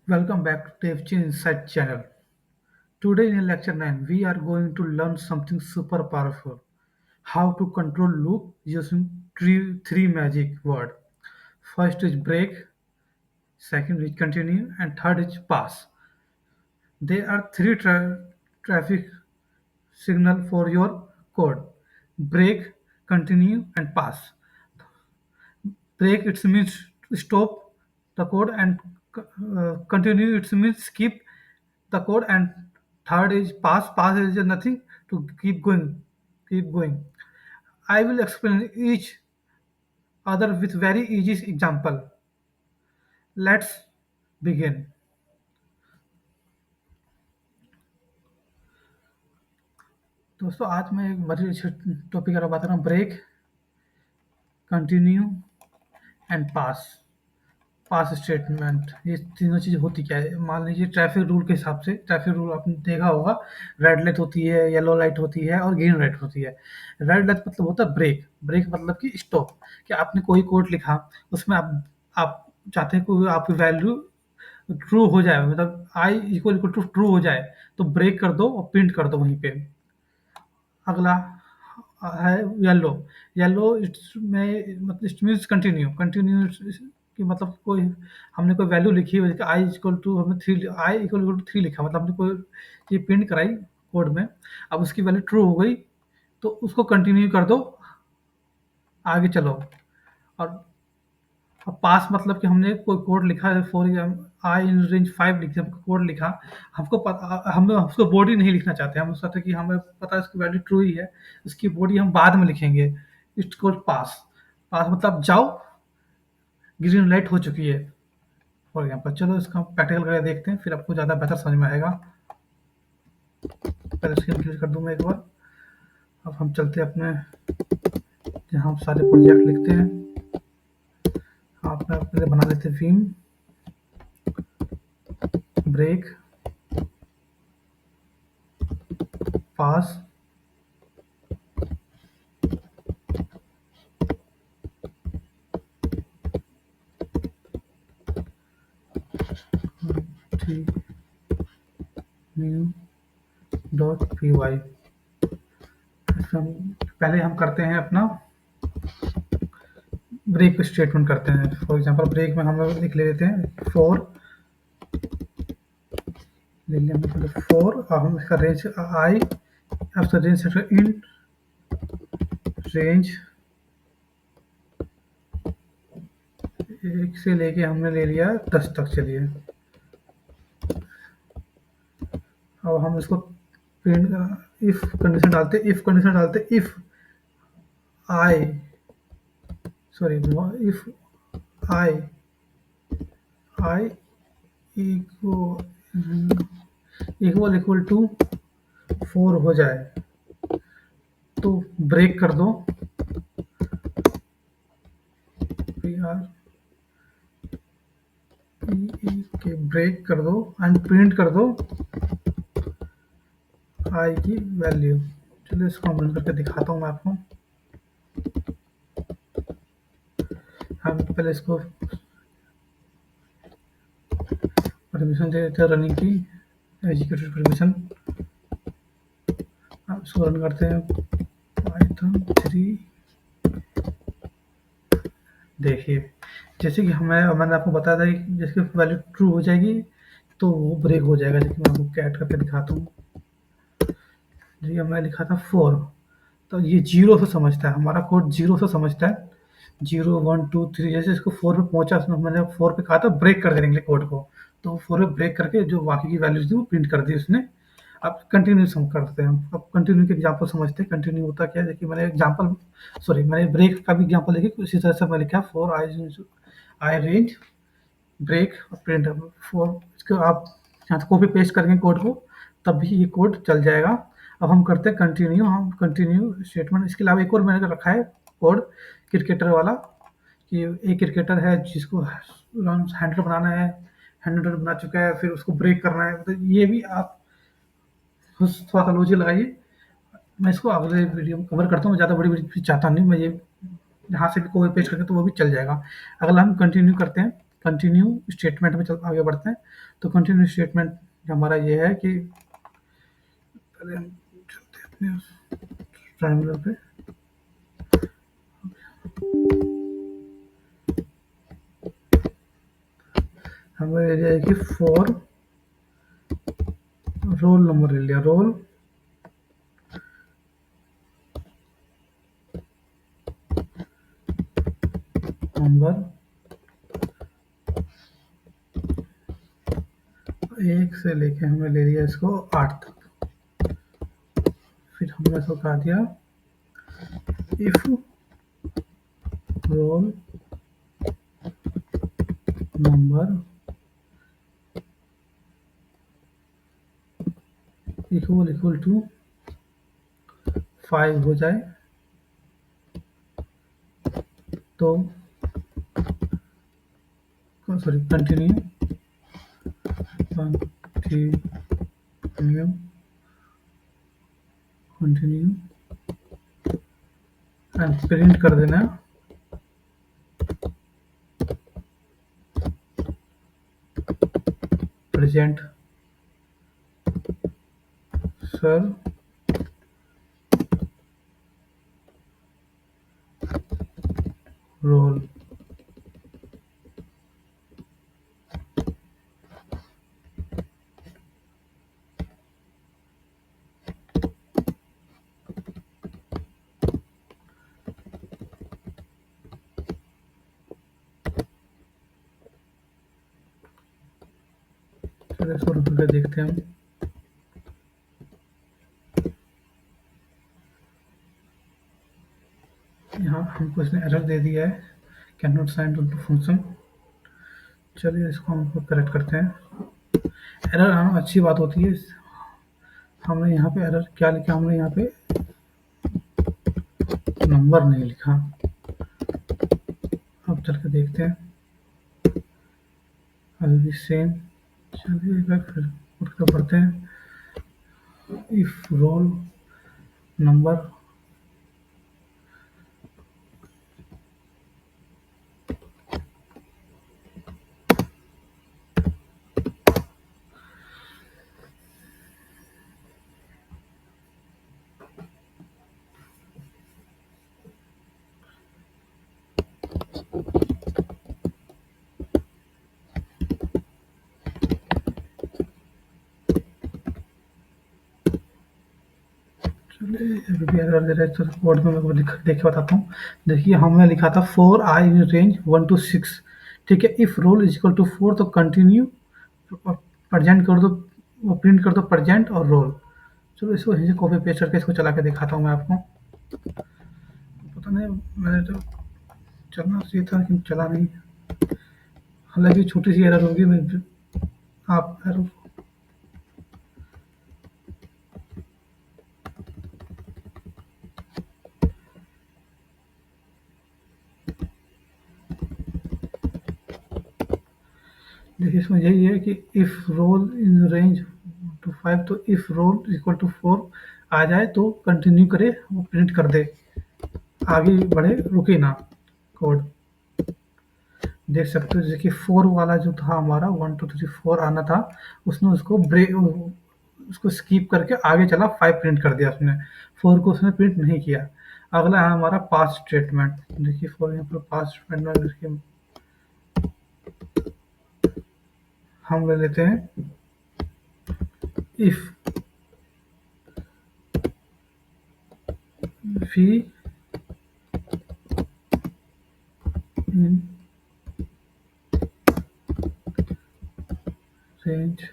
Welcome back to TFG Insight channel. Today in lecture 9, we are going to learn something super powerful. How to control loop using three magic word. First is break, second is continue, and third is pass. There are three traffic signal for your code. Break, continue, and pass. Break it means stop the code and continue it means skip the code, and third is pass is nothing to keep going. I will explain each other with very easy example. Let's begin. दोस्तों आज मैं एक बड़ी topic पर बात कर रहा हूँ। Break, continue and pass. Pass statement, ये तीनों चीज़ें होती क्या है? मान लीजिए ट्रैफिक रूल के हिसाब से, ट्रैफिक रूल आपने देखा होगा, रेड लाइट होती है, येलो लाइट होती है और ग्रीन लाइट होती है। रेड लाइट मतलब होता है ब्रेक, ब्रेक मतलब कि स्टॉप। कि आपने कोई कोड लिखा, उसमें आप चाहते हैं कि आपकी वैल्यू ट्रू हो जाए, मतलब आई इक्वल इक्वल टू ट्रू हो जाए, तो ब्रेक कर दो और प्रिंट कर दो वहीं पे। अगला है येलो। येलो इट्स में मतलब इट मीन्स कंटिन्यू। कंटिन्यू कि मतलब कोई हमने कोई वैल्यू लिखी है, आई इक्वल टू हमने आई इक्वल टू 3 लिखा, मतलब हमने कोई चीज़ प्रिंट कराई कोड में, अब उसकी वैल्यू ट्रू हो गई तो उसको कंटिन्यू कर दो, आगे चलो। और अब पास मतलब कि हमने कोई कोड लिखा है, for example I in range 5 लिख कोड लिखा, हमको पता, हमें उसको बॉडी नहीं लिखना चाहते, हम चाहते कि हमें पता है इसकी वैल्यू ट्रू ही है, इसकी बॉडी हम बाद में लिखेंगे। इट्स कॉल्ड पास। पास मतलब जाओ, ग्रीन लाइट हो चुकी है फॉर एग्जाम्पल। चलो इसका प्रैक्टिकल करके देखते हैं, फिर आपको ज़्यादा बेहतर समझ में आएगा। पहले स्क्रीन क्लियर कर दूँ मैं एक बार। अब हम चलते हैं अपने जहाँ हम सारे प्रोजेक्ट लिखते हैं। आपने पहले बना लेते हैं vim, break, pass, three new dot P Y. पहले हम करते हैं अपना ब्रेक स्टेटमेंट करते हैं। फॉर एग्जांपल ब्रेक में हम लोग लिख लेते हैं फॉर, ले लिया हमने पहले फॉर, और हम इसका रेंज आई, अब इसका रेंज सेट इन रेंज 1 से लेके हमने ले लिया 10 तक। चलिए अब हम इसको प्रिंट इफ कंडीशन डालते, if I sorry if I I equal equal to 4 हो जाए तो ब्रेक कर दो, पी आर के ब्रेक कर दो एंड प्रिंट कर दो आई की वैल्यू। चलिए इसको हम रन करके दिखाता हूँ मैं आपको। हम पहले इसको परमिशन दे देते हैं रनिंग की, एग्जीक्यूटिव परमिशन। अब इसको रन करते हैं पाइथन 3। देखिए जैसे कि मैंने आपको बताया था कि जैसे वैल्यू ट्रू हो जाएगी तो वो ब्रेक हो जाएगा। जैसे मैं आपको कैट करके दिखाता हूँ। जी मैं लिखा था 4, तो ये 0 से समझता है, हमारा कोड 0 से समझता है। 0 1 2 3 जैसे इसको 4 पे पहुंचा, उसमें मैंने 4 पे कहा था ब्रेक कर देने के लिए कोड को, तो 4 पे ब्रेक करके जो बाकी की वैल्यूज थी वो प्रिंट कर दी उसने। अब कंटिन्यू सम करते हैं हम। अब कंटिन्यू के एग्जांपल समझते हैं। कंटिन्यू होता क्या है, देखिए मैंने एग्जांपल सॉरी मैंने ब्रेक का भी एग्जांपल देखिए उसी तरह से मैं लिखा 4 आई रेंज ब्रेक और प्रिंट। फोर इसको आप यहाँ कॉपी पेस्ट करेंगे कोड को, तब भी ये कोड चल जाएगा। अब हम करते हैं कंटिन्यू। हम कंटिन्यू स्टेटमेंट, इसके अलावा एक और मैंने रखा है कोड क्रिकेटर वाला, कि एक क्रिकेटर है जिसको हैंडल बनाना है, हैंडल बना चुका है, फिर उसको ब्रेक करना है, तो ये भी आप थोड़ा सा लॉजिक लगाइए। मैं इसको अगले वीडियो में कवर करता हूँ, ज़्यादा बड़ी वीडियो चाहता नहीं मैं, ये यहाँ से भी कॉपी पेस्ट करके तो वो भी चल जाएगा। अगला हम कंटिन्यू करते हैं। कंटिन्यू स्टेटमेंट में चल आगे बढ़ते हैं। तो कंटिन्यू स्टेटमेंट हमारा ये है कि पहले हम चलते हैं अपने टर्मिनल पे। हमें ले लिया है कि फॉर रोल नंबर ले लिया, रोल नंबर 1 से लेके हमने ले लिया इसको 8 तक। फिर हमने इसको कहा दिया if roll number equal to 5 हो जाए तो sorry continue continue continue and print कर देना प्रेजेंट सर रोल। चलिए इसको रन करके देखते हैं हम। यहाँ हमको इसने एरर दे दिया है, can not sign to function. चलिए इसको हम करेक्ट करते हैं। एरर आना अच्छी बात होती है। हमने यहाँ पे एरर क्या लिखा, हमने यहाँ पे नंबर नहीं लिखा। अब चल के देखते हैं, अभी भी सेम। चलिए एक बार फिर उठ कर पढ़ते हैं। इफ रोल नंबर अभी भी एरर दे रहा है, तो कोड में मैं देख के बताता हूँ। देखिए हमने लिखा था 4 आई इन रेंज 1 to 6, ठीक है। If roll is equal to 4 तो कंटिन्यू प्रेजेंट कर दो, प्रिंट कर दो प्रेजेंट और रोल। चलो इसको यहीं से कॉपी पेस्ट करके इसको चला के दिखाता हूँ मैं आपको। पता नहीं मैंने तो चलना चाहिए था लेकिन चला नहीं। हालांकि छोटी सी एरर होगी, मैं आप एरर देखिए इसमें यही है कि if roll in range to 5 तो इफ रोल इक्वल टू 4 आ जाए तो कंटिन्यू करे, वो प्रिंट कर दे, आगे बढ़े रुके ना कोड। देख सकते हो जैसे कि 4 वाला जो था हमारा 1 2 3 4 आना था, उसने उसको ब्रेक उसको स्किप करके आगे चला 5 प्रिंट कर दिया उसने, 4 को उसने प्रिंट नहीं किया। अगला है हमारा पास स्टेटमेंट। देखिए फॉर एग्जाम्पल पास स्टेटमेंट देखिए हम ले लेते हैं इफ वी इन रेंज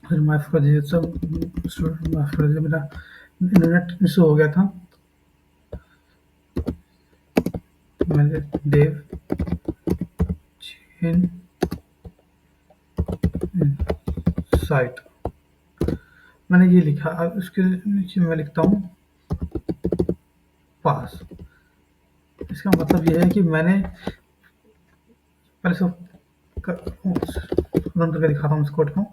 फिर माफ़ कर दीजिए सब स्टूडेंट, माफ़ कर दीजिए, मेरा इंटरनेट इशू हो गया था। मैंने देव इन साइट मैंने ये लिखा, अब उसके नीचे मैं लिखता हूँ पास। इसका मतलब ये है कि मैंने पहले से रन करके दिखाता हूँ इस कोड को।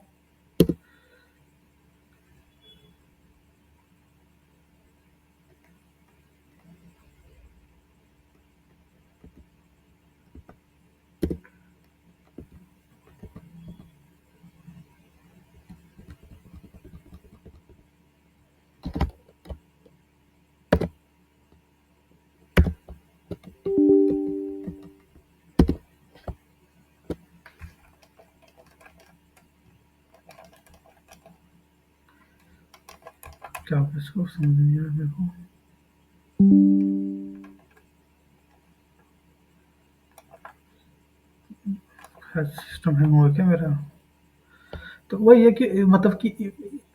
क्या होगा इसको समझ नहीं आ रहा मेरे को। सिस्टम हैंग हो गया क्या मेरा? तो वही है कि मतलब कि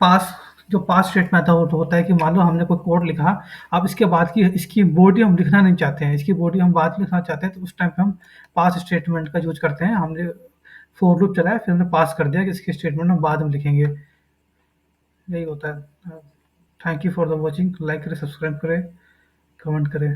पास, जो पास स्टेटमेंट था वो तो होता है कि मान लो हमने कोई कोड लिखा, अब इसके बाद की इसकी बॉडी हम लिखना नहीं चाहते हैं, इसकी बॉडी हम बाद में लिखना चाहते हैं, तो उस टाइम पे हम पास स्टेटमेंट का यूज करते हैं। हमने फोर लूप चलाया, फिर हमने पास कर दिया कि इसकी स्टेटमेंट हम बाद में लिखेंगे। यही होता है। Thank you for the watching. Like करें, सब्सक्राइब करें, कमेंट करें।